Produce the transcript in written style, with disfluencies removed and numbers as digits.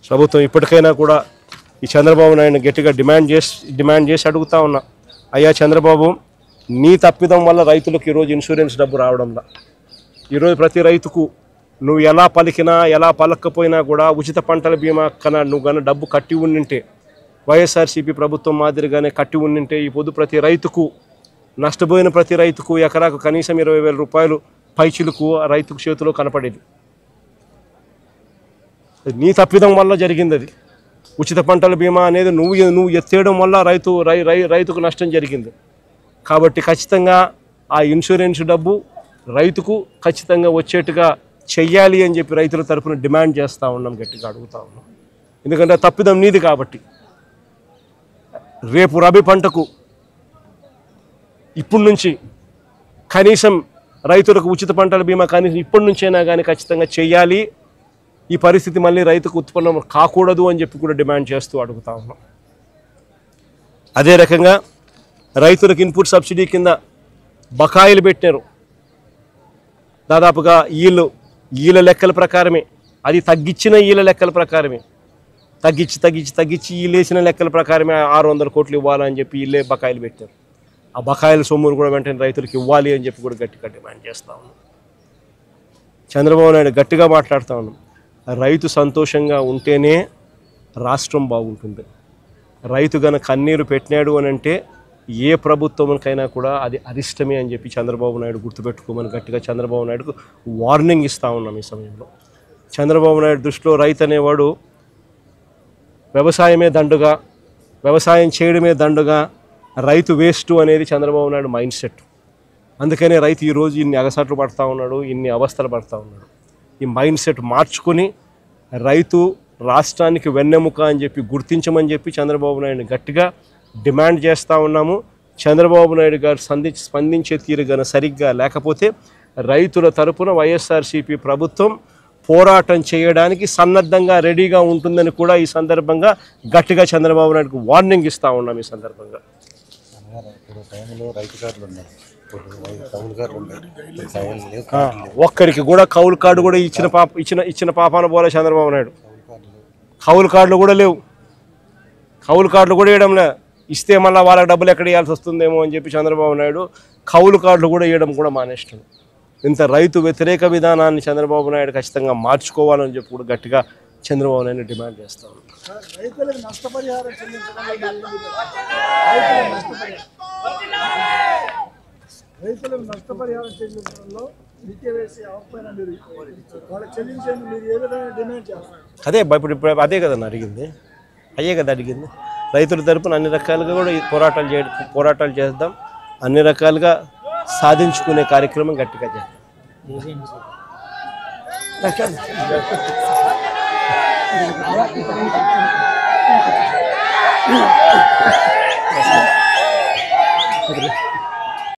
ప్రభుత్వం ఇప్పటికైనా కూడా ఈ చంద్రబాబు నాయుడు గట్టిగా డిమాండ్ చేసి అడుగుతా ఉన్నా, అయ్యా చంద్రబాబు, నీ తప్పిదం వల్ల రైతులకు ఈరోజు ఇన్సూరెన్స్ డబ్బు రావడంలా. ఈరోజు ప్రతి రైతుకు నువ్వు ఎలా పలికినా ఎలా పలకపోయినా కూడా ఉచిత పంటల బీమా కన్నా నువ్వు కానీ డబ్బు కట్టి ఉండింటే, వైఎస్ఆర్సీపీ ప్రభుత్వం మాదిరిగానే కట్టి ఉండింటే ఈ పొద్దు ప్రతి రైతుకు, నష్టపోయిన ప్రతి రైతుకు ఎకరాకు కనీసం 20,000 రూపాయలు పైచిలకు రైతుకు చేతిలో కనపడేది. నీ తప్పిదం వల్ల జరిగింది అది. ఉచిత పంటల బీమా అనేది నువ్వు ఎత్తేయడం వల్ల రైతుకు నష్టం జరిగింది. కాబట్టి ఖచ్చితంగా ఆ ఇన్సూరెన్స్ డబ్బు రైతుకు ఖచ్చితంగా వచ్చేట్టుగా చెయ్యాలి అని చెప్పి రైతుల తరఫున డిమాండ్ చేస్తూ ఉన్నాం, గట్టిగా అడుగుతూ ఉన్నాం. ఎందుకంటే తప్పిదం నీది కాబట్టి. రేపు రబీ పంటకు ఇప్పటి నుంచి కనీసం రైతులకు ఉచిత పంటల బీమా కనీసం ఇప్పటి నుంచైనా కానీ ఖచ్చితంగా చెయ్యాలి. ఈ పరిస్థితి మళ్ళీ రైతుకు ఉత్పన్నం కాకూడదు అని చెప్పి కూడా డిమాండ్ చేస్తూ అడుగుతా ఉన్నాం. అదే రకంగా రైతులకు ఇన్పుట్ సబ్సిడీ కింద బకాయిలు పెట్టారు. దాదాపుగా ఈల లెక్కల ప్రకారమే, అది తగ్గించిన ఈల లెక్కల ప్రకారమే, తగ్గించి ఈలేసిన లెక్కల ప్రకారమే 600 కోట్లు ఇవ్వాలని చెప్పి ఈళ్ళే బకాయిలు పెట్టారు. ఆ బకాయిల సొమ్మును కూడా వెంటనే రైతులకు ఇవ్వాలి అని చెప్పి కూడా గట్టిగా డిమాండ్ చేస్తూ ఉన్నాం. చంద్రబాబు నాయుడు గట్టిగా మాట్లాడుతూ ఉన్నాం, రైతు సంతోషంగా ఉంటేనే రాష్ట్రం బాగుంటుంది. రైతు గన కన్నీరు పెట్టినాడు అని అంటే ఏ ప్రభుత్వంకైనా కూడా అది అరిష్టమే అని చెప్పి చంద్రబాబు నాయుడు గుర్తుపెట్టుకోమని గట్టిగా చంద్రబాబు నాయుడుకు వార్నింగ్ ఇస్తూ ఉన్నాం. ఈ సమయంలో చంద్రబాబు నాయుడు దృష్టిలో రైతు అనేవాడు వ్యవసాయమే దండుగా, వ్యవసాయం చేయడమే దండుగా, రైతు వేస్ట్ అనేది చంద్రబాబు నాయుడు మైండ్ సెట్. అందుకనే రైతు ఈరోజు ఇన్ని అగసాట్లు పడుతూ ఉన్నాడు, ఇన్ని అవస్థలు పడుతూ ఉన్నాడు. ఈ మైండ్ సెట్ మార్చుకొని రైతు రాష్ట్రానికి వెన్నెముక అని చెప్పి గుర్తించమని చెప్పి చంద్రబాబు నాయుడు గట్టిగా డిమాండ్ చేస్తూ ఉన్నాము. చంద్రబాబు నాయుడు గారు స్పందించే తీరు గన సరిగ్గా లేకపోతే రైతుల తరపున వైఎస్ఆర్సీపీ ప్రభుత్వం పోరాటం చేయడానికి సన్నద్ధంగా రెడీగా ఉంటుందని కూడా ఈ సందర్భంగా గట్టిగా చంద్రబాబు నాయుడుకు వార్నింగ్ ఇస్తూ ఉన్నాం. ఈ సందర్భంగా ఒక్కరికి కూడా కౌలు కార్డు కూడా ఇచ్చిన పాపాన పోలే చంద్రబాబు నాయుడు. కౌలు కార్డులు కూడా లేవు, కౌలు కార్డులు కూడా ఇవ్వడంలే. ఇస్తే మళ్ళీ వాళ్ళకి డబ్బులు ఎక్కడ ఇవ్వాల్సి వస్తుందేమో అని చెప్పి చంద్రబాబు నాయుడు కౌలు కార్డులు కూడా ఇవ్వడం కూడా మానేస్తాడు. ఇంత రైతు వ్యతిరేక విధానాన్ని చంద్రబాబు నాయుడు ఖచ్చితంగా మార్చుకోవాలని చెప్పి కూడా గట్టిగా చంద్రబాబు నాయుడు డిమాండ్ చేస్తాను. రైతులకు నష్టపరిహారం చెల్లించడంలో అదే ఇప్పుడు అదే కదన్న అడిగింది, అయ్యే కదా అడిగింది. రైతుల తరపున అన్ని రకాలుగా కూడా పోరాటాలు చేద్దాం, అన్ని రకాలుగా సాధించుకునే కార్యక్రమం గట్టిగా చేద్దాం.